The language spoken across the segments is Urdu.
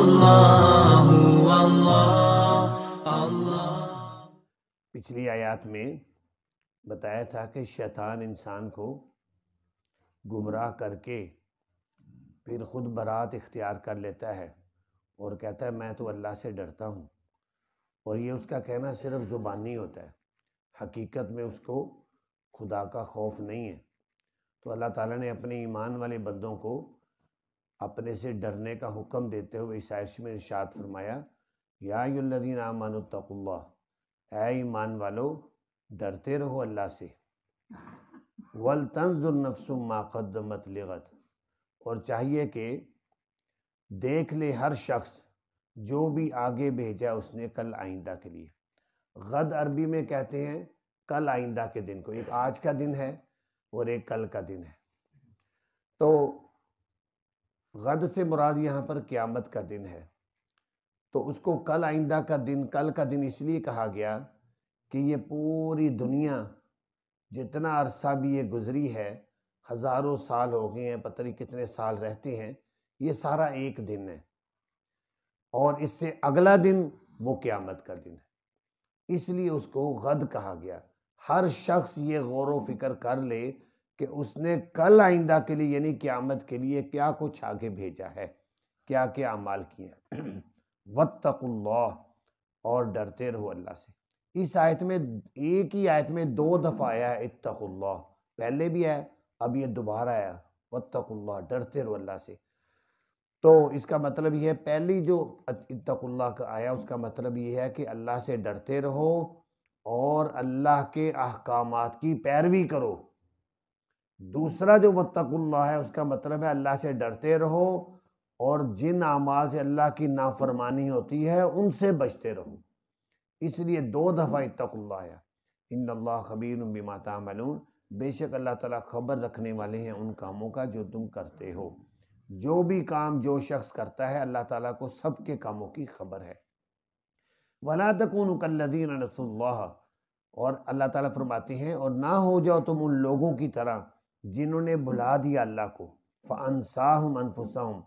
اللہ اللہ۔ پچھلی آیات میں بتایا تھا کہ شیطان انسان کو گمراہ کر کے پھر خود برات اختیار کر لیتا ہے اور کہتا ہے میں تو اللہ سے ڈرتا ہوں، اور یہ اس کا کہنا صرف زبانی ہوتا ہے، حقیقت میں اس کو خدا کا خوف نہیں ہے۔ تو اللہ تعالیٰ نے اپنے ایمان والے بندوں کو اپنے سے ڈرنے کا حکم دیتے ہوئے اس آیت میں ارشاد فرمایا، یا ایھا الذین آمنوا اتقوا اللہ، اے ایمان والو ڈرتے رہو اللہ سے، وَلْتَنظُرْ نَفْسٌ مَا قَدَّمَتْ لِغَدٍ، اور چاہیے کہ دیکھ لے ہر شخص جو بھی آگے بھیجا اس نے کل آئندہ کے لیے۔ غد عربی میں کہتے ہیں کل آئندہ کے دن کو، ایک آج کا دن ہے اور ایک کل کا دن ہے۔ تو غد سے مراد یہاں پر قیامت کا دن ہے، تو اس کو کل آئندہ کا دن، کل کا دن اس لیے کہا گیا کہ یہ پوری دنیا جتنا عرصہ بھی یہ گزری ہے، ہزاروں سال ہو گئے ہیں، پتہ نہیں کتنے سال رہتے ہیں، یہ سارا ایک دن ہے، اور اس سے اگلا دن وہ قیامت کا دن ہے، اس لیے اس کو غد کہا گیا۔ ہر شخص یہ غور و فکر کر لے کہ اس نے کل آئندہ کے لیے یعنی قیامت کے لیے کیا کچھ آگے بھیجا ہے، کیا کیا اعمال کیے ہیں۔ واتقوا اللہ، اور ڈرتے رہو اللہ سے۔ اس آیت میں ایک ہی آیت میں 2 دفعہ آیا ہے اتقوا اللہ، پہلے بھی ہے اب یہ دوبارہ آیا واتقوا اللہ، ڈرتے رہو اللہ سے۔ تو اس کا مطلب یہ ہے، پہلی جو اتقوا اللہ کا آیا اس کا مطلب یہ ہے کہ اللہ سے ڈرتے رہو اور اللہ کے احکامات کی پیروی کرو۔ دوسرا جو واتقوا اللہ ہے اس کا مطلب ہے اللہ سے ڈرتے رہو اور جن اعمال سے اللہ کی نافرمانی ہوتی ہے ان سے بچتے رہو، اس لیے 2 دفعہ اتقوا اللہ آیا۔ ان اللہ خبیر بما تعملون، بے شک اللہ تعالیٰ خبر رکھنے والے ہیں ان کاموں کا جو تم کرتے ہو۔ جو بھی کام جو شخص کرتا ہے اللہ تعالیٰ کو سب کے کاموں کی خبر ہے۔ وَلَا تَكُونُوا كَالَّذِينَ نَسُوا اللَّهَ، اور اللہ تعالیٰ فرماتے ہیں اور نہ ہو جاؤ تم ان لوگوں کی طرح جنہوں نے بھلا دیا اللہ کو، فَأَنسَاهُمْ أَنفُسَهُمْ،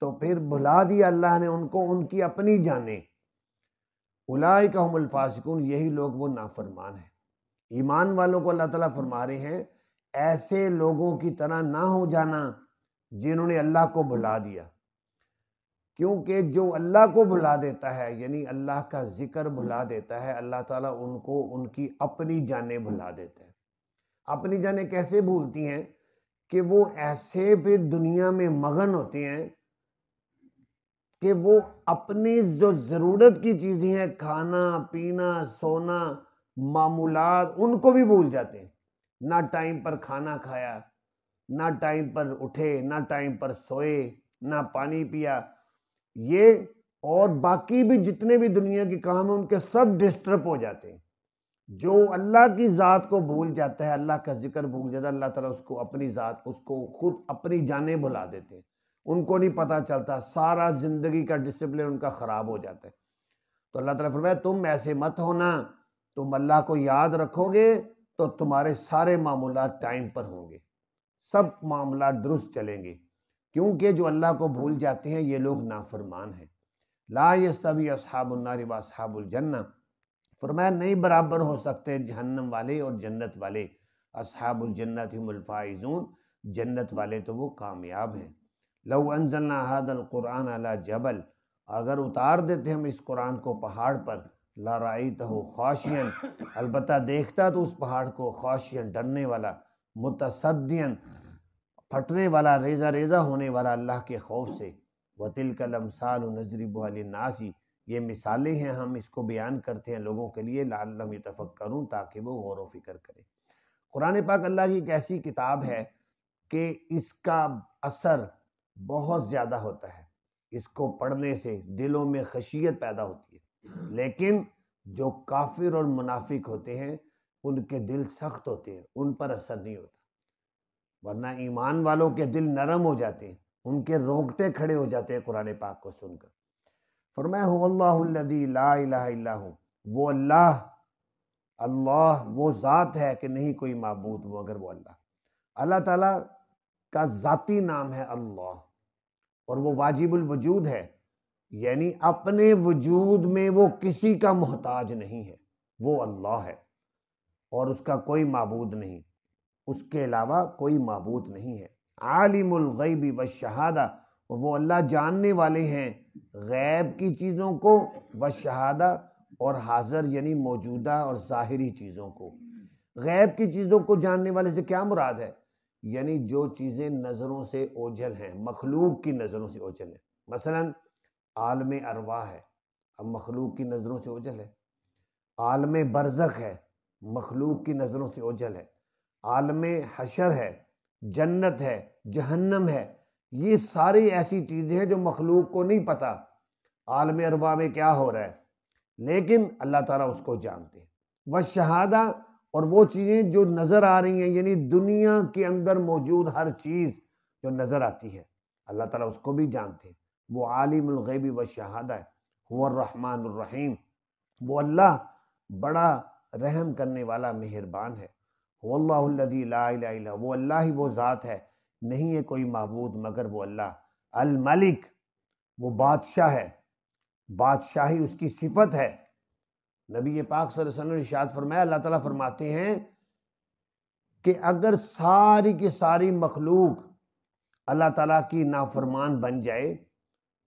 تو پھر بھلا دیا اللہ نے ان کو ان کی اپنی جانیں۔ اولئک هم الفاسقون، یہی لوگ وہ نافرمان ہیں۔ ایمان والوں کو اللہ تعالیٰ فرما رہے ہیں ایسے لوگوں کی طرح نہ ہو جانا جنہوں نے اللہ کو بھلا دیا، کیونکہ جو اللہ کو بھلا دیتا ہے یعنی اللہ کا ذکر بھلا دیتا ہے، اللہ تعالیٰ ان کو ان کی اپنی جانیں بھلا دیتا ہے۔ اپنی جانیں کیسے بھولتی ہیں کہ وہ ایسے پھر دنیا میں مگن ہوتے ہیں کہ وہ اپنی جو ضرورت کی چیزیں ہیں، کھانا پینا سونا معمولات، ان کو بھی بھول جاتے ہیں۔ نہ ٹائم پر کھانا کھایا، نہ ٹائم پر اٹھے، نہ ٹائم پر سوئے، نہ پانی پیا، یہ اور باقی بھی جتنے بھی دنیا کے کام ہیں ان کے سب ڈسٹرب ہو جاتے ہیں۔ جو اللہ کی ذات کو بھول جاتا ہے، اللہ کا ذکر بھول جاتا ہے، اللہ تعالیٰ اس کو اپنی ذات، اس کو خود اپنی جانیں بھلا دیتے ہیں، ان کو نہیں پتہ چلتا، سارا زندگی کا ڈسپلن ان کا خراب ہو جاتا ہے۔ تو اللہ تعالیٰ فرمایا تم ایسے مت ہونا، تم اللہ کو یاد رکھو گے تو تمہارے سارے معاملات ٹائم پر ہوں گے، سب معاملات درست چلیں گے، کیونکہ جو اللہ کو بھول جاتے ہیں یہ لوگ نافرمان ہیں۔ لا یستوی اصحاب النار و اصحاب الجنہ، فرمایا نہیں برابر ہو سکتے جہنم والے اور جنت والے۔ اصحاب الجنت هم الفائزون، جنت والے تو وہ کامیاب ہیں۔ لو انزلنا هذا القرآن على جبل، اگر اتار دیتے ہم اس قرآن کو پہاڑ پر، لرأیتہ خاشعا، البتہ دیکھتا تو اس پہاڑ کو، خاشعا ڈرنے والا، متصدعا پھٹنے والا، ریزہ ریزہ ہونے والا اللہ کے خوف سے۔ وَتِلْكَ الْأَمْثَالُ نَضْرِبُهَا لِلنَّاسِ، یہ مثالیں ہیں ہم اس کو بیان کرتے ہیں لوگوں کے لیے، لعلہم یتفکرون، تاکہ وہ غور و فکر کریں۔ قرآن پاک اللہ کی ایک ایسی کتاب ہے کہ اس کا اثر بہت زیادہ ہوتا ہے، اس کو پڑھنے سے دلوں میں خشیت پیدا ہوتی ہے، لیکن جو کافر اور منافق ہوتے ہیں ان کے دل سخت ہوتے ہیں، ان پر اثر نہیں ہوتا، ورنہ ایمان والوں کے دل نرم ہو جاتے ہیں، ان کے رونگٹے کھڑے ہو جاتے ہیں قرآن پاک کو سن کر۔ فرمایا هو اللہ الذی لا الہ الا ہو، وہ اللہ وہ ذات ہے کہ نہیں کوئی معبود مگر وہ اللہ۔ اللہ تعالیٰ کا ذاتی نام ہے اللہ، اور وہ واجب الوجود ہے، یعنی اپنے وجود میں وہ کسی کا محتاج نہیں ہے، وہ اللہ ہے اور اس کا کوئی معبود نہیں، اس کے علاوہ کوئی معبود نہیں ہے۔ عالم الغیب والشہادہ، وہ اللہ جاننے والے ہیں غیب کی چیزوں کو، والشہادہ اور حاضر یعنی موجودہ اور ظاہری چیزوں کو۔ غیب کی چیزوں کو جاننے والے سے کیا مراد ہے؟ یعنی جو چیزیں نظروں سے اوجھل ہیں، مخلوق کی نظروں سے اوجھل ہیں۔ مثلا عالم ارواح ہے، اب مخلوق کی نظروں سے اوجھل ہے۔ عالم برزخ ہے، مخلوق کی نظروں سے اوجھل ہے۔ عالم حشر ہے، جنت ہے، جہنم ہے، یہ ساری ایسی چیزیں ہیں جو مخلوق کو نہیں پتہ عالم ارواح میں کیا ہو رہا ہے، لیکن اللہ تعالیٰ اس کو جانتے ہیں۔ والشہادہ، اور وہ چیزیں جو نظر آ رہی ہیں، یعنی دنیا کے اندر موجود ہر چیز جو نظر آتی ہے اللہ تعالیٰ اس کو بھی جانتے ہیں۔ وہ عالم الغیب والشہادہ ہے۔ هو الرحمن الرحیم، وہ اللہ بڑا رحم کرنے والا مہربان ہے۔ هو اللہ الذی لا الہ الا هو، وہ اللہ ہی وہ ذات ہے، نہیں ہے کوئی معبود مگر وہ اللہ۔ الملک، وہ بادشاہ ہے، بادشاہی اس کی صفت ہے۔ نبی پاک صلی اللہ علیہ وسلم نے ارشاد فرمایا، اللہ تعالیٰ فرماتے ہیں کہ اگر ساری کی ساری مخلوق اللہ تعالیٰ کی نافرمان بن جائے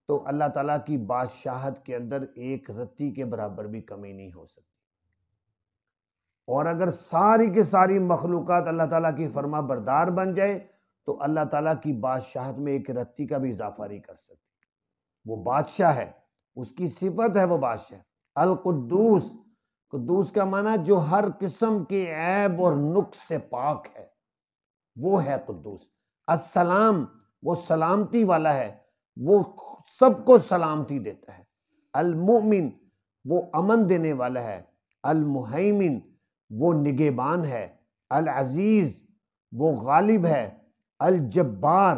تو اللہ تعالیٰ کی بادشاہت کے اندر ایک رتی کے برابر بھی کمی نہیں ہو سکتی، اور اگر ساری کی ساری مخلوقات اللہ تعالیٰ کی فرما بردار بن جائے تو اللہ تعالیٰ کی بادشاہت میں ایک رتی کا بھی اضافہ نہیں کر سکتی۔ وہ بادشاہ ہے، اس کی صفت ہے وہ بادشاہ۔ القدوس، قدوس کا معنی جو ہر قسم کے عیب اور نقص سے پاک ہے، وہ ہے قدوس۔ السلام، وہ سلامتی والا ہے، وہ سب کو سلامتی دیتا ہے۔ المؤمن، وہ امن دینے والا ہے۔ المہیمن، وہ نگہبان ہے۔ العزیز، وہ غالب ہے۔ الجبار،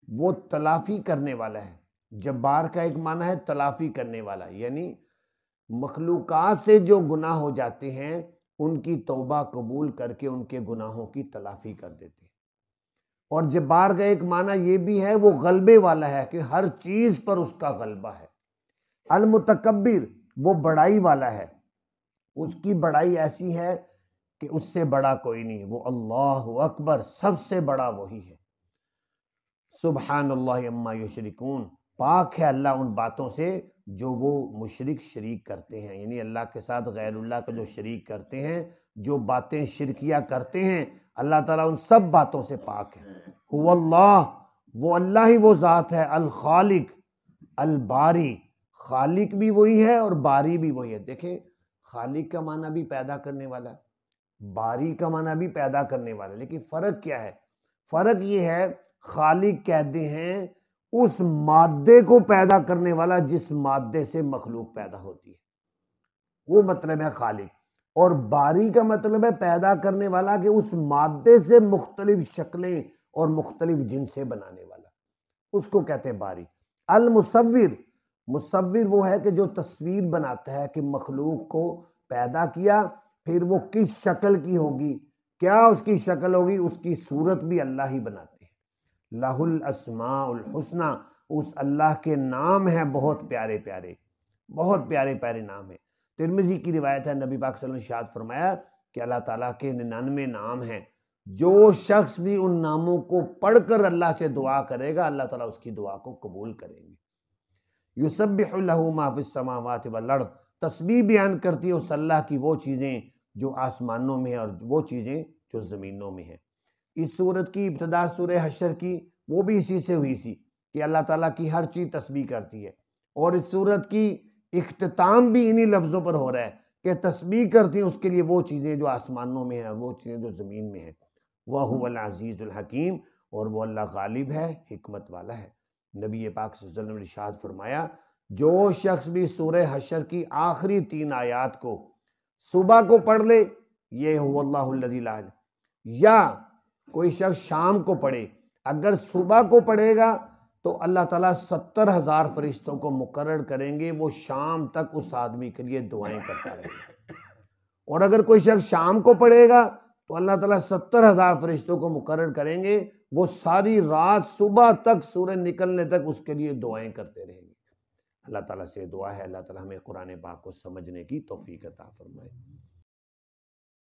وہ تلافی کرنے والا ہے۔ جبار کا ایک معنی ہے تلافی کرنے والا، یعنی مخلوقات سے جو گناہ ہو جاتے ہیں ان کی توبہ قبول کر کے ان کے گناہوں کی تلافی کر دیتے ہیں۔ اور جبار کا ایک معنی یہ بھی ہے وہ غلبے والا ہے کہ ہر چیز پر اس کا غلبہ ہے۔ المتکبر، وہ بڑائی والا ہے، اس کی بڑائی ایسی ہے کہ اس سے بڑا کوئی نہیں، وہ اللہ اکبر، سب سے بڑا وہی ہے۔ سبحان اللہ عما یشرکون، پاک ہے اللہ ان باتوں سے جو وہ مشرک شریک کرتے ہیں، یعنی اللہ کے ساتھ غیر اللہ کا جو شریک کرتے ہیں، جو باتیں شرکیہ کرتے ہیں، اللہ تعالیٰ ان سب باتوں سے پاک ہے۔ هو اللہ، وہ اللہ ہی وہ ذات ہے۔ الخالق، الباری، خالق بھی وہی ہے اور باری بھی وہی ہے۔ دیکھیں خالق کا معنی بھی پیدا کرنے والا، باری کا معنی بھی پیدا کرنے والا، لیکن فرق کیا ہے؟ فرق یہ ہے خالق کہتے ہیں اس مادے کو پیدا کرنے والا جس مادے سے مخلوق پیدا ہوتی ہے، وہ مطلب ہے خالق، اور باری کا مطلب ہے پیدا کرنے والا کہ اس مادے سے مختلف شکلیں اور مختلف جنسیں بنانے والا، اس کو کہتے ہیں باری۔ المصور، مصور وہ ہے کہ جو تصویر بناتا ہے کہ مخلوق کو پیدا کیا، پھر وہ کس شکل کی ہوگی، کیا اس کی شکل ہوگی، اس کی صورت بھی اللہ ہی بناتے ہیں۔ لہ الاسماء الحسنی، اس اللہ کے نام ہیں بہت پیارے پیارے، بہت پیارے پیارے نام ہیں۔ ترمذی کی روایت ہے، نبی پاک صلی اللہ علیہ وسلم نے ارشاد فرمایا کہ اللہ تعالیٰ کے 99 نام ہیں، جو شخص بھی ان ناموں کو پڑھ کر اللہ سے دعا کرے گا اللہ تعالیٰ اس کی دعا کو قبول کریں گے۔ یسبح لہ ما فی السماوات والارض، تسبیح بیان کرتی ہے اس اللہ کی وہ چیزیں جو آسمانوں میں ہیں اور وہ چیزیں جو زمینوں میں ہیں۔ اس صورت کی ابتدا سورہ حشر کی وہ بھی اسی سے ہوئی سی کہ اللہ تعالیٰ کی ہر چیز تسبیح کرتی ہے، اور اس صورت کی اختتام بھی انہی لفظوں پر ہو رہا ہے کہ تسبیح کرتی ہیں اس کے لیے وہ چیزیں جو آسمانوں میں ہیں، وہ چیزیں جو زمین میں ہیں۔ وَهُوَ الْعَزِيزُ الْحَكِيمُ، اور وہ اللہ غالب ہے، حکمت والا ہے۔ نبی پاک صلی اللہ علیہ وسلم نے ارشاد فرمایا جو شخص بھی سورہ حشر کی آخری 3 آیات کو صبح کو پڑھ لے، یہ هو اللہ الذی لا الہ، یا کوئی شخص شام کو پڑھے، اگر صبح کو پڑھے گا تو اللہ تعالیٰ 70,000 فرشتوں کو مقرر کریں گے، وہ شام تک اس آدمی کے لیے دعائیں کرتا رہے گا۔ اور اگر کوئی شخص شام کو پڑھے گا تو اللہ تعالیٰ 70,000 فرشتوں کو مقرر کریں گے، وہ ساری رات صبح تک سورج نکلنے تک اس کے لیے دعائیں کرتے رہیں گے۔ اللہ تعالیٰ سے دعا ہے اللہ تعالیٰ ہمیں قرآن پاک کو سمجھنے کی توفیق عطا فرمائے۔